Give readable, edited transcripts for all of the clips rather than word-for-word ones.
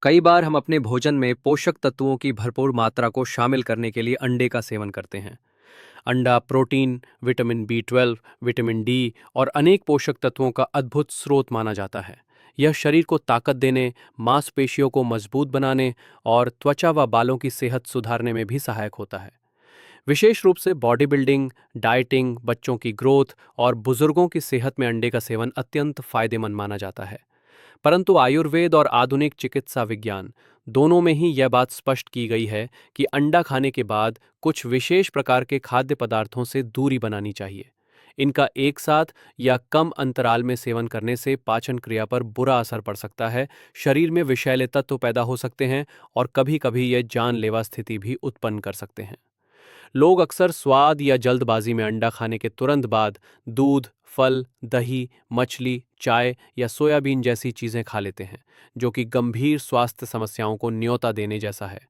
कई बार हम अपने भोजन में पोषक तत्वों की भरपूर मात्रा को शामिल करने के लिए अंडे का सेवन करते हैं। अंडा protein, vitamin B 12, vitamin D और अनेक पोषक तत्वों का अद्भुत स्रोत माना जाता है। यह शरीर को ताकत देने, मांसपेशियों को मजबूत बनाने और त्वचा व बालों की सेहत सुधारने में भी सहायक होता है। विशेष रूप से बॉडी बिल्डिंग, डाइटिंग, बच्चों की ग्रोथ और बुजुर्गों की सेहत में अंडे का सेवन अत्यंत फायदेमंद माना जाता है। परंतु आयुर्वेद और आधुनिक चिकित्सा विज्ञान दोनों में ही यह बात स्पष्ट की गई है कि अंडा खाने के बाद कुछ विशेष प्रकार के खाद्य पदार्थों से दूरी बनानी चाहिए। इनका एक साथ या कम अंतराल में सेवन करने से पाचन क्रिया पर बुरा असर पड़ सकता है, शरीर में विषैले तत्व पैदा हो सकते हैं और कभी कभी ये जानलेवा स्थिति भी उत्पन्न कर सकते हैं। लोग अक्सर स्वाद या जल्दबाजी में अंडा खाने के तुरंत बाद दूध, फल, दही, मछली, चाय या सोयाबीन जैसी चीजें खा लेते हैं, जो कि गंभीर स्वास्थ्य समस्याओं को न्योता देने जैसा है।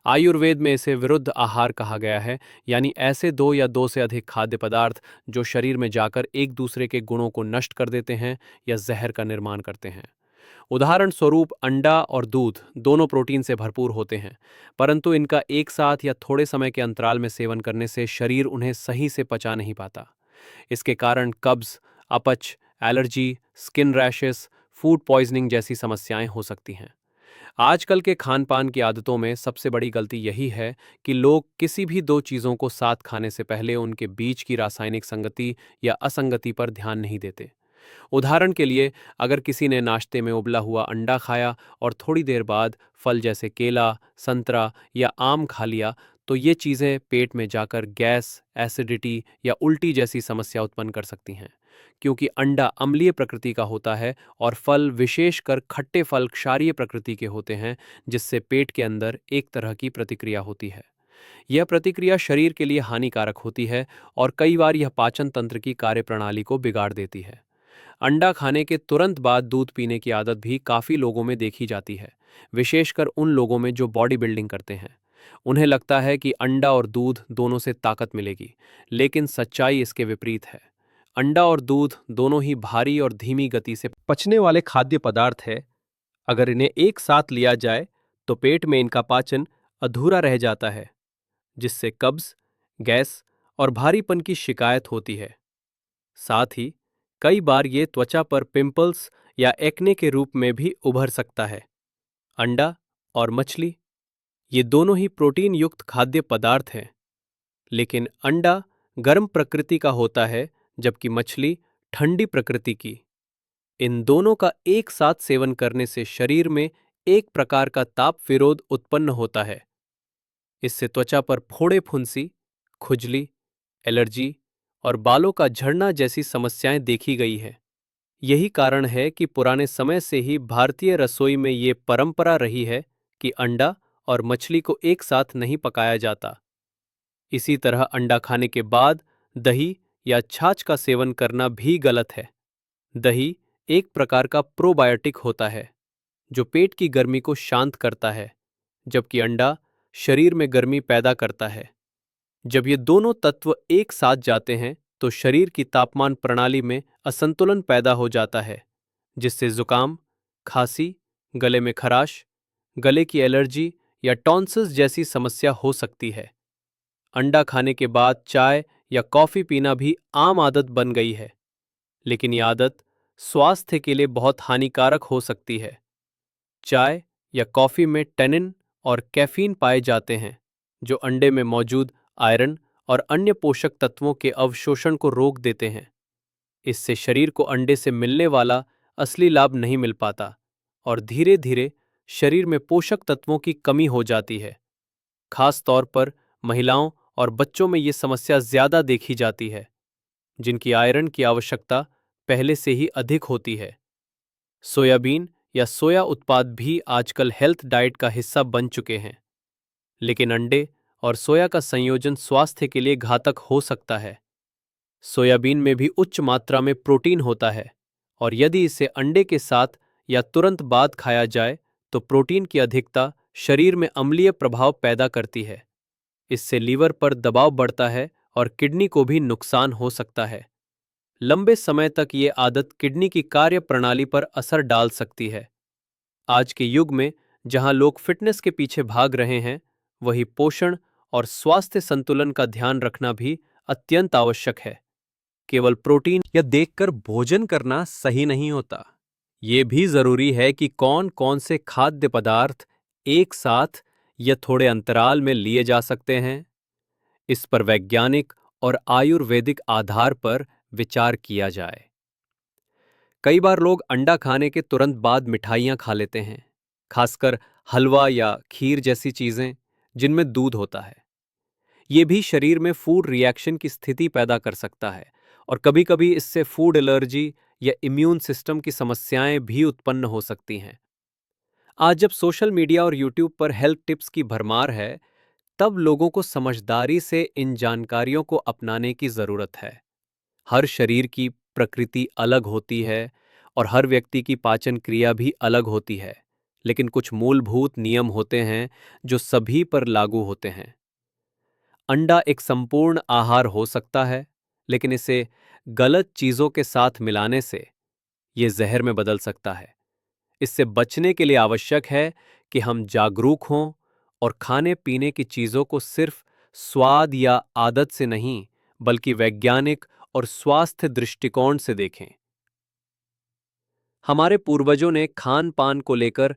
आयुर्वेद में इसे विरुद्ध आहार कहा गया है, यानी ऐसे दो या दो से अधिक खाद्य पदार्थ जो शरीर में जाकर एक दूसरे के गुणों को नष्ट कर देते हैं या जहर का निर्माण करते हैं। उदाहरण स्वरूप अंडा और दूध दोनों प्रोटीन से भरपूर होते हैं, परंतु इनका एक साथ या थोड़े समय के अंतराल में सेवन करने से शरीर उन्हें सही से पचा नहीं पाता। इसके कारण कब्ज, अपच, allergy, skin rashes, food poisoning जैसी समस्याएं हो सकती हैं। आजकल के खान पान की आदतों में सबसे बड़ी गलती यही है कि लोग किसी भी दो चीज़ों को साथ खाने से पहले उनके बीच की रासायनिक संगति या असंगति पर ध्यान नहीं देते। उदाहरण के लिए, अगर किसी ने नाश्ते में उबला हुआ अंडा खाया और थोड़ी देर बाद फल जैसे केला, संतरा या आम खा लिया, तो ये चीज़ें पेट में जाकर गैस, एसिडिटी या उल्टी जैसी समस्या उत्पन्न कर सकती हैं। क्योंकि अंडा अम्लीय प्रकृति का होता है और फल, विशेषकर खट्टे फल, क्षारीय प्रकृति के होते हैं, जिससे पेट के अंदर एक तरह की प्रतिक्रिया होती है। यह प्रतिक्रिया शरीर के लिए हानिकारक होती है और कई बार यह पाचन तंत्र की कार्यप्रणाली को बिगाड़ देती है। अंडा खाने के तुरंत बाद दूध पीने की आदत भी काफ़ी लोगों में देखी जाती है, विशेषकर उन लोगों में जो बॉडी बिल्डिंग करते हैं। उन्हें लगता है कि अंडा और दूध दोनों से ताकत मिलेगी, लेकिन सच्चाई इसके विपरीत है। अंडा और दूध दोनों ही भारी और धीमी गति से पचने वाले खाद्य पदार्थ है। अगर इन्हें एक साथ लिया जाए तो पेट में इनका पाचन अधूरा रह जाता है, जिससे कब्ज, गैस और भारीपन की शिकायत होती है। साथ ही कई बार ये त्वचा पर पिंपल्स या एक्ने के रूप में भी उभर सकता है। अंडा और मछली, ये दोनों ही प्रोटीन युक्त खाद्य पदार्थ हैं, लेकिन अंडा गर्म प्रकृति का होता है जबकि मछली ठंडी प्रकृति की। इन दोनों का एक साथ सेवन करने से शरीर में एक प्रकार का ताप विरोध उत्पन्न होता है। इससे त्वचा पर फोड़े फुंसी, खुजली, एलर्जी और बालों का झड़ना जैसी समस्याएं देखी गई है। यही कारण है कि पुराने समय से ही भारतीय रसोई में ये परंपरा रही है कि अंडा और मछली को एक साथ नहीं पकाया जाता। इसी तरह अंडा खाने के बाद दही या छाछ का सेवन करना भी गलत है। दही एक प्रकार का प्रोबायोटिक होता है जो पेट की गर्मी को शांत करता है, जबकि अंडा शरीर में गर्मी पैदा करता है। जब ये दोनों तत्व एक साथ जाते हैं तो शरीर की तापमान प्रणाली में असंतुलन पैदा हो जाता है, जिससे जुकाम, खांसी, गले में खराश, गले की एलर्जी या टॉन्सिल्स जैसी समस्या हो सकती है। अंडा खाने के बाद चाय या कॉफी पीना भी आम आदत बन गई है, लेकिन ये आदत स्वास्थ्य के लिए बहुत हानिकारक हो सकती है। चाय या कॉफी में टैनिन और कैफीन पाए जाते हैं, जो अंडे में मौजूद आयरन और अन्य पोषक तत्वों के अवशोषण को रोक देते हैं। इससे शरीर को अंडे से मिलने वाला असली लाभ नहीं मिल पाता और धीरे धीरे शरीर में पोषक तत्वों की कमी हो जाती है। खास तौर पर महिलाओं और बच्चों में ये समस्या ज्यादा देखी जाती है, जिनकी आयरन की आवश्यकता पहले से ही अधिक होती है। सोयाबीन या सोया उत्पाद भी आजकल हेल्थ डाइट का हिस्सा बन चुके हैं, लेकिन अंडे और सोया का संयोजन स्वास्थ्य के लिए घातक हो सकता है। सोयाबीन में भी उच्च मात्रा में प्रोटीन होता है और यदि इसे अंडे के साथ या तुरंत बाद खाया जाए तो प्रोटीन की अधिकता शरीर में अम्लीय प्रभाव पैदा करती है। इससे लीवर पर दबाव बढ़ता है और किडनी को भी नुकसान हो सकता है। लंबे समय तक ये आदत किडनी की कार्य प्रणाली पर असर डाल सकती है। आज के युग में जहां लोग फिटनेस के पीछे भाग रहे हैं, वही पोषण और स्वास्थ्य संतुलन का ध्यान रखना भी अत्यंत आवश्यक है। केवल प्रोटीन या देखकर भोजन करना सही नहीं होता। ये भी जरूरी है कि कौन कौन से खाद्य पदार्थ एक साथ या थोड़े अंतराल में लिए जा सकते हैं। इस पर वैज्ञानिक और आयुर्वेदिक आधार पर विचार किया जाए। कई बार लोग अंडा खाने के तुरंत बाद मिठाइयाँ खा लेते हैं, खासकर हलवा या खीर जैसी चीज़ें जिनमें दूध होता है। ये भी शरीर में फूड रिएक्शन की स्थिति पैदा कर सकता है और कभी-कभी इससे फूड एलर्जी या इम्यून सिस्टम की समस्याएं भी उत्पन्न हो सकती हैं। आज जब सोशल मीडिया और यूट्यूब पर हेल्थ टिप्स की भरमार है, तब लोगों को समझदारी से इन जानकारियों को अपनाने की ज़रूरत है। हर शरीर की प्रकृति अलग होती है और हर व्यक्ति की पाचन क्रिया भी अलग होती है, लेकिन कुछ मूलभूत नियम होते हैं जो सभी पर लागू होते हैं। अंडा एक संपूर्ण आहार हो सकता है, लेकिन इसे गलत चीज़ों के साथ मिलाने से ये जहर में बदल सकता है। इससे बचने के लिए आवश्यक है कि हम जागरूक हों और खाने पीने की चीज़ों को सिर्फ स्वाद या आदत से नहीं, बल्कि वैज्ञानिक और स्वास्थ्य दृष्टिकोण से देखें। हमारे पूर्वजों ने खान पान को लेकर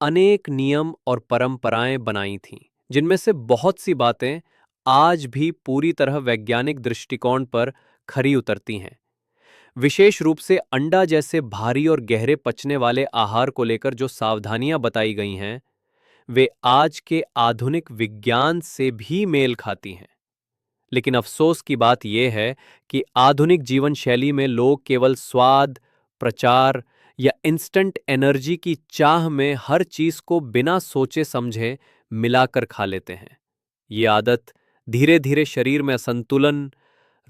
अनेक नियम और परंपराएं बनाई थीं, जिनमें से बहुत सी बातें आज भी पूरी तरह वैज्ञानिक दृष्टिकोण पर खरी उतरती हैं। विशेष रूप से अंडा जैसे भारी और गहरे पचने वाले आहार को लेकर जो सावधानियां बताई गई हैं, वे आज के आधुनिक विज्ञान से भी मेल खाती हैं। लेकिन अफसोस की बात यह है कि आधुनिक जीवन शैली में लोग केवल स्वाद, प्रचार या इंस्टेंट एनर्जी की चाह में हर चीज को बिना सोचे समझे मिलाकर खा लेते हैं। ये आदत धीरे धीरे शरीर में असंतुलन,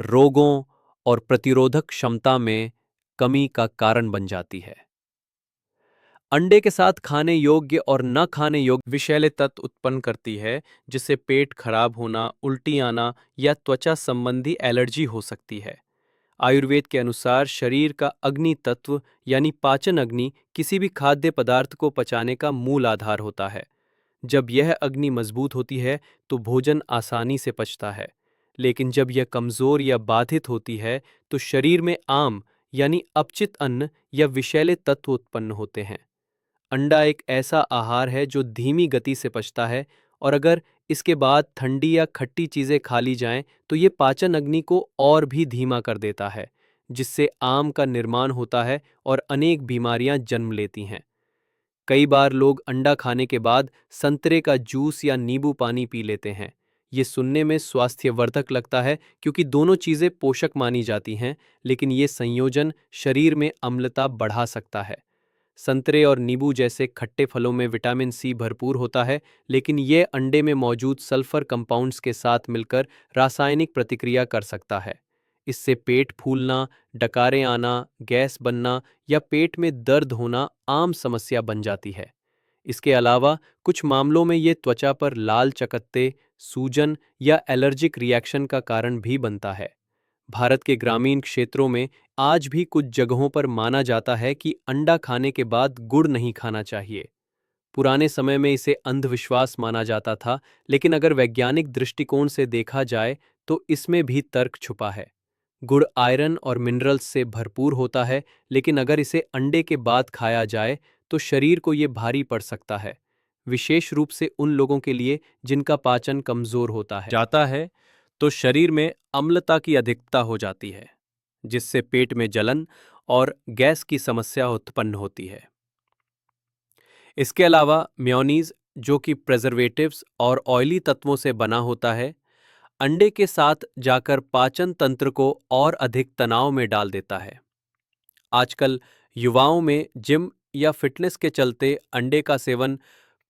रोगों और प्रतिरोधक क्षमता में कमी का कारण बन जाती है। अंडे के साथ खाने योग्य और न खाने योग्य विषैले तत्व उत्पन्न करती है, जिससे पेट खराब होना, उल्टी आना या त्वचा संबंधी एलर्जी हो सकती है। आयुर्वेद के अनुसार शरीर का अग्नि तत्व यानी पाचन अग्नि किसी भी खाद्य पदार्थ को पचाने का मूल आधार होता है। जब यह अग्नि मजबूत होती है तो भोजन आसानी से पचता है, लेकिन जब यह कमजोर या बाधित होती है तो शरीर में आम यानी अपचित अन्न या विषैले तत्व उत्पन्न होते हैं। अंडा एक ऐसा आहार है जो धीमी गति से पचता है, और अगर इसके बाद ठंडी या खट्टी चीजें खा ली जाएं तो ये पाचन अग्नि को और भी धीमा कर देता है, जिससे आम का निर्माण होता है और अनेक बीमारियां जन्म लेती हैं। कई बार लोग अंडा खाने के बाद संतरे का जूस या नींबू पानी पी लेते हैं। ये सुनने में स्वास्थ्यवर्धक लगता है क्योंकि दोनों चीजें पोषक मानी जाती हैं, लेकिन ये संयोजन शरीर में अम्लता बढ़ा सकता है। संतरे और नींबू जैसे खट्टे फलों में विटामिन सी भरपूर होता है, लेकिन ये अंडे में मौजूद सल्फर कंपाउंड्स के साथ मिलकर रासायनिक प्रतिक्रिया कर सकता है। इससे पेट फूलना, डकारें आना, गैस बनना या पेट में दर्द होना आम समस्या बन जाती है। इसके अलावा कुछ मामलों में ये त्वचा पर लाल चकत्ते, सूजन या एलर्जिक रिएक्शन का कारण भी बनता है। भारत के ग्रामीण क्षेत्रों में आज भी कुछ जगहों पर माना जाता है कि अंडा खाने के बाद गुड़ नहीं खाना चाहिए। पुराने समय में इसे अंधविश्वास माना जाता था, लेकिन अगर वैज्ञानिक दृष्टिकोण से देखा जाए तो इसमें भी तर्क छुपा है। गुड़ आयरन और मिनरल्स से भरपूर होता है, लेकिन अगर इसे अंडे के बाद खाया जाए तो शरीर को ये भारी पड़ सकता है, विशेष रूप से उन लोगों के लिए जिनका पाचन कमजोर होता है जाता है तो शरीर में अम्लता की अधिकता हो जाती है, जिससे पेट में जलन और गैस की समस्या उत्पन्न होती है। इसके अलावा मेयोनीज, जो कि प्रेजर्वेटिव्स और ऑयली तत्वों से बना होता है, अंडे के साथ जाकर पाचन तंत्र को और अधिक तनाव में डाल देता है। आजकल युवाओं में जिम या फिटनेस के चलते अंडे का सेवन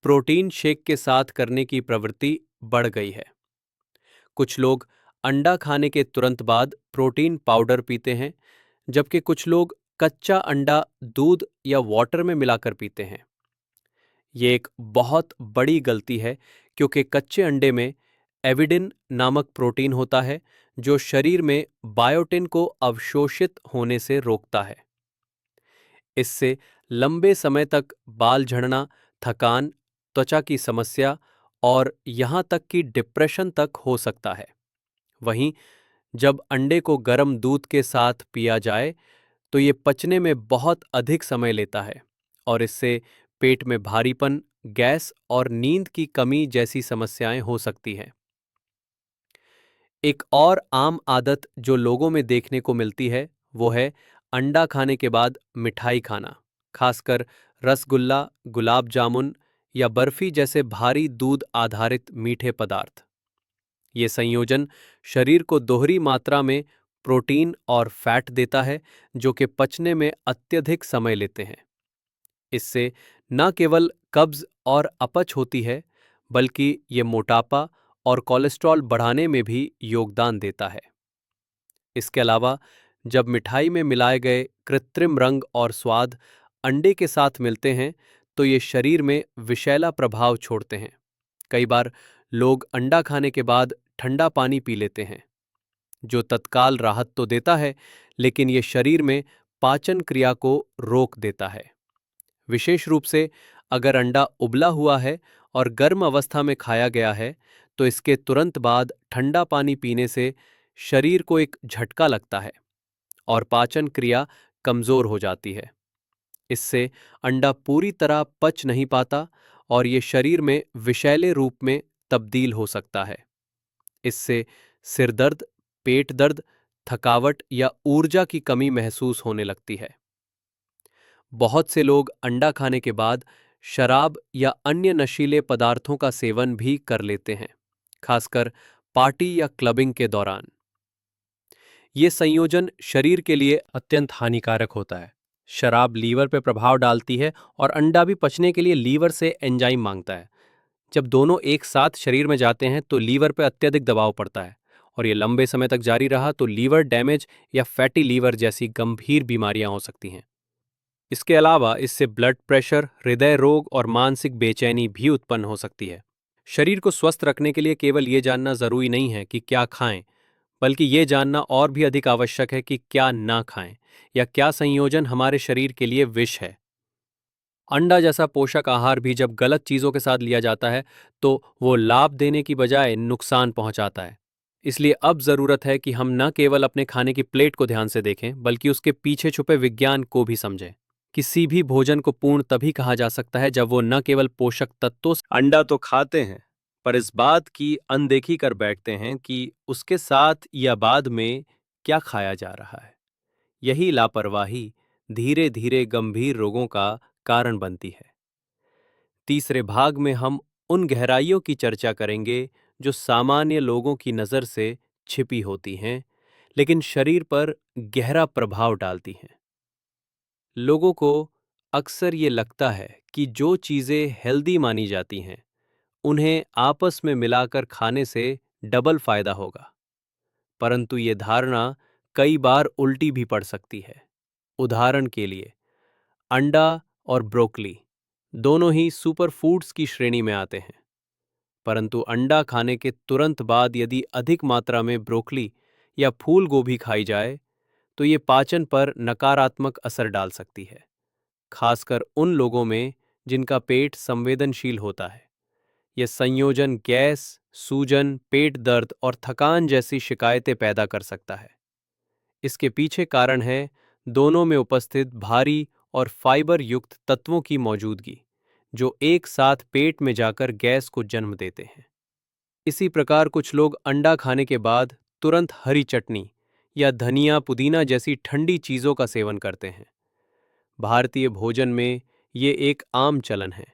प्रोटीन शेक के साथ करने की प्रवृत्ति बढ़ गई है। कुछ लोग अंडा खाने के तुरंत बाद प्रोटीन पाउडर पीते हैं, जबकि कुछ लोग कच्चा अंडा दूध या वाटर में मिलाकर पीते हैं। ये एक बहुत बड़ी गलती है, क्योंकि कच्चे अंडे में एविडिन नामक प्रोटीन होता है जो शरीर में बायोटिन को अवशोषित होने से रोकता है। इससे लंबे समय तक बाल झड़ना, थकान त्वचा की समस्या और यहाँ तक कि डिप्रेशन तक हो सकता है। वहीं जब अंडे को गर्म दूध के साथ पिया जाए तो ये पचने में बहुत अधिक समय लेता है और इससे पेट में भारीपन, गैस और नींद की कमी जैसी समस्याएं हो सकती हैं। एक और आम आदत जो लोगों में देखने को मिलती है वो है अंडा खाने के बाद मिठाई खाना, खासकर रसगुल्ला, गुलाब जामुन या बर्फी जैसे भारी दूध आधारित मीठे पदार्थ। ये संयोजन शरीर को दोहरी मात्रा में प्रोटीन और फैट देता है जो कि पचने में अत्यधिक समय लेते हैं। इससे न केवल कब्ज और अपच होती है, बल्कि ये मोटापा और कोलेस्ट्रॉल बढ़ाने में भी योगदान देता है। इसके अलावा जब मिठाई में मिलाए गए कृत्रिम रंग और स्वाद अंडे के साथ मिलते हैं तो ये शरीर में विषैला प्रभाव छोड़ते हैं। कई बार लोग अंडा खाने के बाद ठंडा पानी पी लेते हैं, जो तत्काल राहत तो देता है, लेकिन ये शरीर में पाचन क्रिया को रोक देता है। विशेष रूप से अगर अंडा उबला हुआ है और गर्म अवस्था में खाया गया है, तो इसके तुरंत बाद ठंडा पानी पीने से शरीर को एक झटका लगता है और पाचन क्रिया कमजोर हो जाती है। इससे अंडा पूरी तरह पच नहीं पाता और ये शरीर में विषैले रूप में तब्दील हो सकता है। इससे सिर दर्द, पेट दर्द, थकावट या ऊर्जा की कमी महसूस होने लगती है। बहुत से लोग अंडा खाने के बाद शराब या अन्य नशीले पदार्थों का सेवन भी कर लेते हैं, खासकर पार्टी या क्लबिंग के दौरान। ये संयोजन शरीर के लिए अत्यंत हानिकारक होता है। शराब लीवर पर प्रभाव डालती है और अंडा भी पचने के लिए लीवर से एंजाइम मांगता है। जब दोनों एक साथ शरीर में जाते हैं तो लीवर पर अत्यधिक दबाव पड़ता है और ये लंबे समय तक जारी रहा तो लीवर डैमेज या फैटी लीवर जैसी गंभीर बीमारियां हो सकती हैं। इसके अलावा इससे ब्लड प्रेशर, हृदय रोग और मानसिक बेचैनी भी उत्पन्न हो सकती है। शरीर को स्वस्थ रखने के लिए केवल ये जानना जरूरी नहीं है कि क्या खाएं, बल्कि ये जानना और भी अधिक आवश्यक है कि क्या ना खाएं या क्या संयोजन हमारे शरीर के लिए विष है। अंडा जैसा पोषक आहार भी जब गलत चीजों के साथ लिया जाता है तो वो लाभ देने की बजाय नुकसान पहुंचाता है। इसलिए अब जरूरत है कि हम न केवल अपने खाने की प्लेट को ध्यान से देखें, बल्कि उसके पीछे छुपे विज्ञान को भी समझें। किसी भी भोजन को पूर्ण तभी कहा जा सकता है जब वो न केवल पोषक तत्वों से अंडा तो खाते हैं, पर इस बात की अनदेखी कर बैठते हैं कि उसके साथ या बाद में क्या खाया जा रहा है। यही लापरवाही धीरे धीरे गंभीर रोगों का कारण बनती है। तीसरे भाग में हम उन गहराइयों की चर्चा करेंगे जो सामान्य लोगों की नज़र से छिपी होती हैं, लेकिन शरीर पर गहरा प्रभाव डालती हैं। लोगों को अक्सर ये लगता है कि जो चीज़ें हेल्दी मानी जाती हैं, उन्हें आपस में मिलाकर खाने से डबल फायदा होगा, परंतु ये धारणा कई बार उल्टी भी पड़ सकती है। उदाहरण के लिए, अंडा और ब्रोकली दोनों ही सुपर फूड्स की श्रेणी में आते हैं, परंतु अंडा खाने के तुरंत बाद यदि अधिक मात्रा में ब्रोकली या फूल गोभी खाई जाए तो ये पाचन पर नकारात्मक असर डाल सकती है, खासकर उन लोगों में जिनका पेट संवेदनशील होता है। यह संयोजन गैस, सूजन, पेट दर्द और थकान जैसी शिकायतें पैदा कर सकता है। इसके पीछे कारण है दोनों में उपस्थित भारी और फाइबर युक्त तत्वों की मौजूदगी, जो एक साथ पेट में जाकर गैस को जन्म देते हैं। इसी प्रकार कुछ लोग अंडा खाने के बाद तुरंत हरी चटनी या धनिया पुदीना जैसी ठंडी चीज़ों का सेवन करते हैं। भारतीय भोजन में ये एक आम चलन है,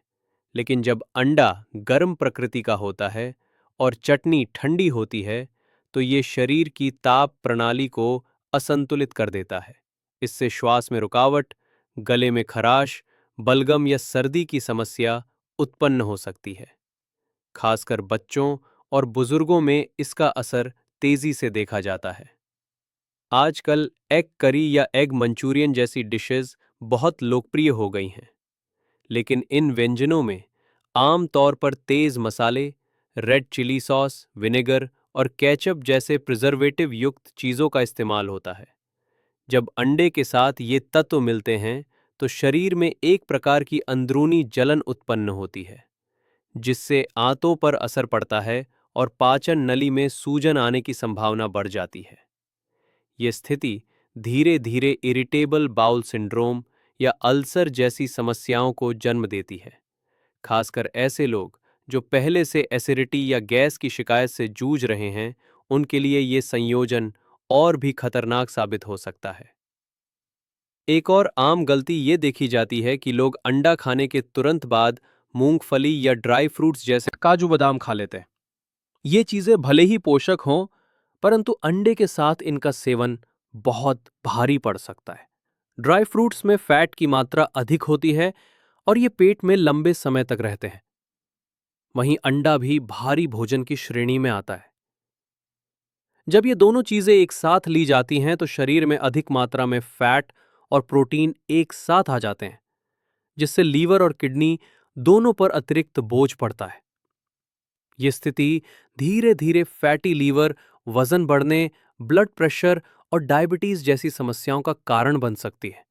लेकिन जब अंडा गर्म प्रकृति का होता है और चटनी ठंडी होती है तो ये शरीर की ताप प्रणाली को असंतुलित कर देता है। इससे श्वास में रुकावट, गले में खराश, बलगम या सर्दी की समस्या उत्पन्न हो सकती है। खासकर बच्चों और बुजुर्गों में इसका असर तेजी से देखा जाता है। आजकल एग करी या एग मंचूरियन जैसी डिशेस बहुत लोकप्रिय हो गई हैं, लेकिन इन व्यंजनों में आम तौर पर तेज मसाले, रेड चिली सॉस, विनेगर और केचप जैसे प्रिजर्वेटिव युक्त चीज़ों का इस्तेमाल होता है। जब अंडे के साथ ये तत्व मिलते हैं तो शरीर में एक प्रकार की अंदरूनी जलन उत्पन्न होती है। जिससे आंतों पर असर पड़ता है और पाचन नली में सूजन आने की संभावना बढ़ जाती है। ये स्थिति धीरे धीरे इरिटेबल बाउल सिंड्रोम या अल्सर जैसी समस्याओं को जन्म देती है। खासकर ऐसे लोग जो पहले से एसिडिटी या गैस की शिकायत से जूझ रहे हैं, उनके लिए ये संयोजन और भी खतरनाक साबित हो सकता है। एक और आम गलती ये देखी जाती है कि लोग अंडा खाने के तुरंत बाद मूंगफली या ड्राई फ्रूट्स जैसे काजू बादाम खा लेते हैं। ये चीजें भले ही पोषक हों, परंतु अंडे के साथ इनका सेवन बहुत भारी पड़ सकता है। ड्राई फ्रूट्स में फैट की मात्रा अधिक होती है और ये पेट में लंबे समय तक रहते हैं। वहीं अंडा भी भारी भोजन की श्रेणी में आता है। जब ये दोनों चीजें एक साथ ली जाती हैं तो शरीर में अधिक मात्रा में फैट और प्रोटीन एक साथ आ जाते हैं, जिससे लीवर और किडनी दोनों पर अतिरिक्त बोझ पड़ता है। ये स्थिति धीरे धीरे फैटी लीवर, वजन बढ़ने, ब्लड प्रेशर और डायबिटीज जैसी समस्याओं का कारण बन सकती है।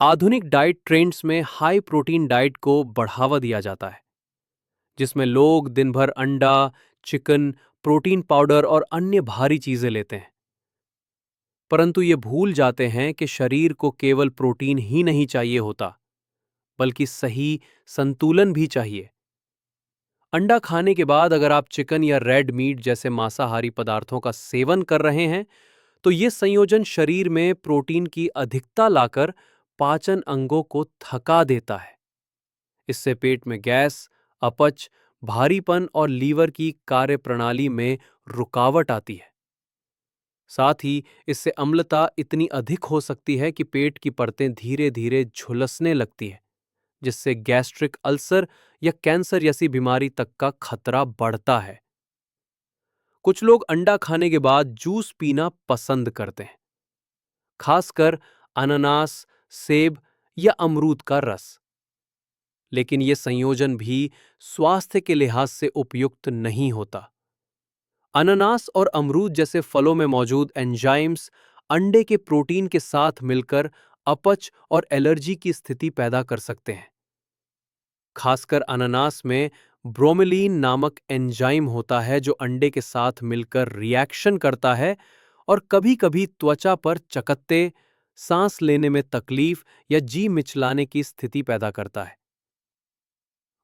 आधुनिक डाइट ट्रेंड्स में हाई प्रोटीन डाइट को बढ़ावा दिया जाता है, जिसमें लोग दिन भर अंडा, चिकन, प्रोटीन पाउडर और अन्य भारी चीजें लेते हैं। परंतु ये भूल जाते हैं कि शरीर को केवल प्रोटीन ही नहीं चाहिए होता, बल्कि सही संतुलन भी चाहिए। अंडा खाने के बाद अगर आप चिकन या रेड मीट जैसे मांसाहारी पदार्थों का सेवन कर रहे हैं, तो ये संयोजन शरीर में प्रोटीन की अधिकता लाकर पाचन अंगों को थका देता है। इससे पेट में गैस, अपच, भारीपन और लीवर की कार्यप्रणाली में रुकावट आती है। साथ ही इससे अम्लता इतनी अधिक हो सकती है कि पेट की परतें धीरे धीरे झुलसने लगती है, जिससे गैस्ट्रिक अल्सर या कैंसर जैसी बीमारी तक का खतरा बढ़ता है। कुछ लोग अंडा खाने के बाद जूस पीना पसंद करते हैं, खासकर अनानास, सेब या अमरूद का रस। लेकिन यह संयोजन भी स्वास्थ्य के लिहाज से उपयुक्त नहीं होता। अनानास और अमरूद जैसे फलों में मौजूद एंजाइम्स अंडे के प्रोटीन के साथ मिलकर अपच और एलर्जी की स्थिति पैदा कर सकते हैं। खासकर अनानास में ब्रोमेलीन नामक एंजाइम होता है जो अंडे के साथ मिलकर रिएक्शन करता है और कभी-कभी त्वचा पर चकत्ते, सांस लेने में तकलीफ या जी मिचलाने की स्थिति पैदा करता है।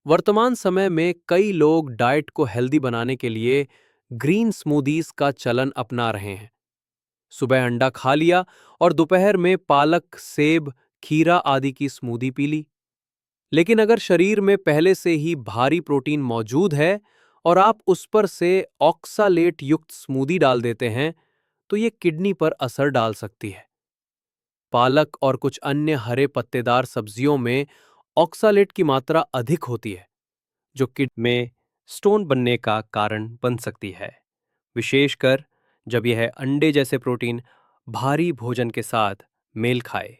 वर्तमान समय में कई लोग डाइट को हेल्दी बनाने के लिए ग्रीन स्मूदीज का चलन अपना रहे हैं। सुबह अंडा खा लिया और दोपहर में पालक, सेब, खीरा आदि की स्मूदी पी ली। लेकिन अगर शरीर में पहले से ही भारी प्रोटीन मौजूद है और आप उस पर से ऑक्सालेट युक्त स्मूदी डाल देते हैं, तो ये किडनी पर असर डाल सकती है। पालक और कुछ अन्य हरे पत्तेदार सब्जियों में ऑक्सालेट की मात्रा अधिक होती है, जो किडनी में स्टोन बनने का कारण बन सकती है, विशेषकर जब यह अंडे जैसे प्रोटीन भारी भोजन के साथ मेल खाए।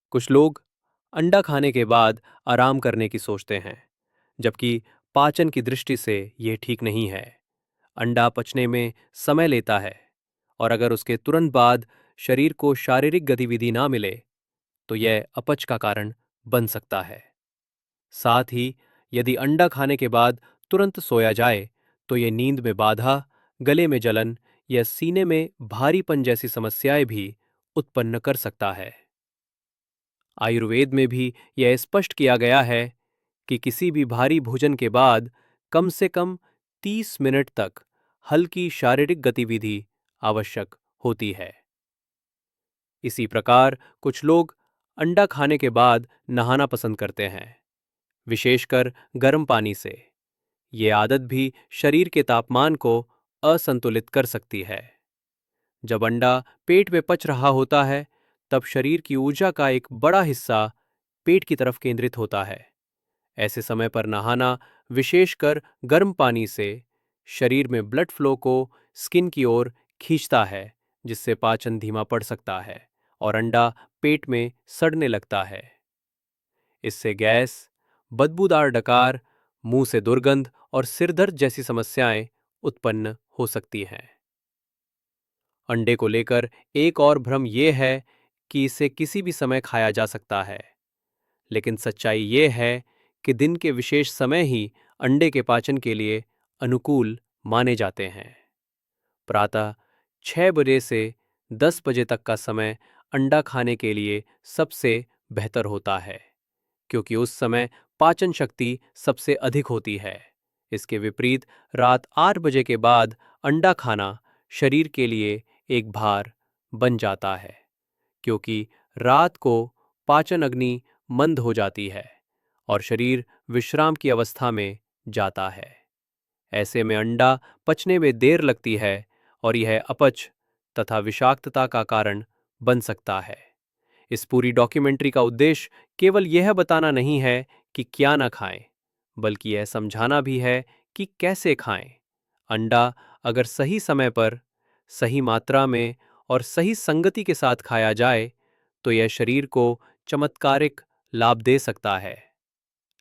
कुछ लोग अंडा खाने के बाद आराम करने की सोचते हैं, जबकि पाचन की दृष्टि से यह ठीक नहीं है। अंडा पचने में समय लेता है और अगर उसके तुरंत बाद शरीर को शारीरिक गतिविधि ना मिले, तो यह अपच का कारण बन सकता है। साथ ही यदि अंडा खाने के बाद तुरंत सोया जाए, तो यह नींद में बाधा, गले में जलन या सीने में भारीपन जैसी समस्याएं भी उत्पन्न कर सकता है। आयुर्वेद में भी यह स्पष्ट किया गया है कि किसी भी भारी भोजन के बाद कम से कम 30 मिनट तक हल्की शारीरिक गतिविधि आवश्यक होती है। इसी प्रकार कुछ लोग अंडा खाने के बाद नहाना पसंद करते हैं, विशेषकर गर्म पानी से। ये आदत भी शरीर के तापमान को असंतुलित कर सकती है। जब अंडा पेट में पच रहा होता है, तब शरीर की ऊर्जा का एक बड़ा हिस्सा पेट की तरफ केंद्रित होता है। ऐसे समय पर नहाना, विशेषकर गर्म पानी से, शरीर में ब्लड फ्लो को स्किन की ओर खींचता है, जिससे पाचन धीमा पड़ सकता है और अंडा पेट में सड़ने लगता है। इससे गैस, बदबूदार डकार, मुंह से दुर्गंध और सिरदर्द जैसी समस्याएं उत्पन्न हो सकती हैं। अंडे को लेकर एक और भ्रम यह है कि इसे किसी भी समय खाया जा सकता है, लेकिन सच्चाई यह है कि दिन के विशेष समय ही अंडे के पाचन के लिए अनुकूल माने जाते हैं। प्रातः 6 बजे से 10 बजे तक का समय अंडा खाने के लिए सबसे बेहतर होता है, क्योंकि उस समय पाचन शक्ति सबसे अधिक होती है। इसके विपरीत रात 8 बजे के बाद अंडा खाना शरीर के लिए एक भार बन जाता है, क्योंकि रात को पाचन अग्नि मंद हो जाती है और शरीर विश्राम की अवस्था में जाता है। ऐसे में अंडा पचने में देर लगती है और यह अपच तथा विषाक्तता का कारण बन सकता है। इस पूरी डॉक्यूमेंट्री का उद्देश्य केवल यह बताना नहीं है कि क्या न खाएं, बल्कि यह समझाना भी है कि कैसे खाएं। अंडा अगर सही समय पर, सही मात्रा में और सही संगति के साथ खाया जाए तो यह शरीर को चमत्कारिक लाभ दे सकता है।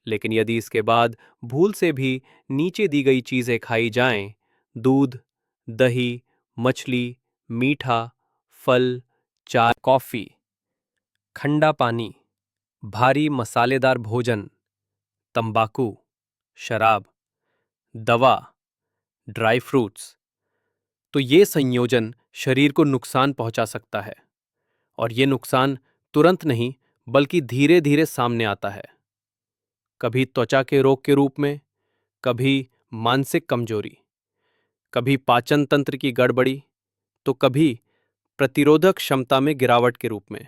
लेकिन यदि इसके बाद भूल से भी नीचे दी गई चीजें खाई जाएं, दूध, दही, मछली, मीठा, फल, चाय, कॉफी, ठंडा पानी, भारी मसालेदार भोजन, तंबाकू, शराब, दवा, ड्राई फ्रूट्स, तो ये संयोजन शरीर को नुकसान पहुंचा सकता है। और ये नुकसान तुरंत नहीं बल्कि धीरे धीरे सामने आता है। कभी त्वचा के रोग के रूप में, कभी मानसिक कमजोरी, कभी पाचन तंत्र की गड़बड़ी, तो कभी प्रतिरोधक क्षमता में गिरावट के रूप में।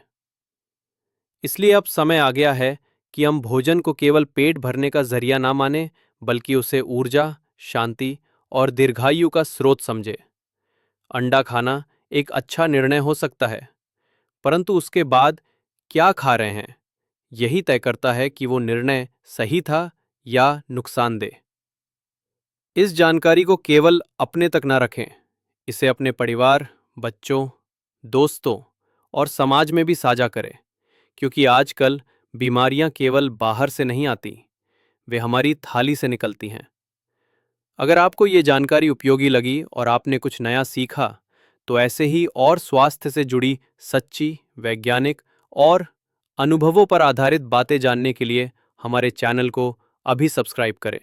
इसलिए अब समय आ गया है कि हम भोजन को केवल पेट भरने का जरिया ना माने, बल्कि उसे ऊर्जा, शांति और दीर्घायु का स्रोत समझे। अंडा खाना एक अच्छा निर्णय हो सकता है, परंतु उसके बाद क्या खा रहे हैं यही तय करता है कि वो निर्णय सही था या नुकसानदेह। इस जानकारी को केवल अपने तक ना रखें, इसे अपने परिवार, बच्चों, दोस्तों और समाज में भी साझा करें, क्योंकि आजकल बीमारियां केवल बाहर से नहीं आती, वे हमारी थाली से निकलती हैं। अगर आपको ये जानकारी उपयोगी लगी और आपने कुछ नया सीखा, तो ऐसे ही और स्वास्थ्य से जुड़ी सच्ची, वैज्ञानिक और अनुभवों पर आधारित बातें जानने के लिए हमारे चैनल को अभी सब्सक्राइब करें।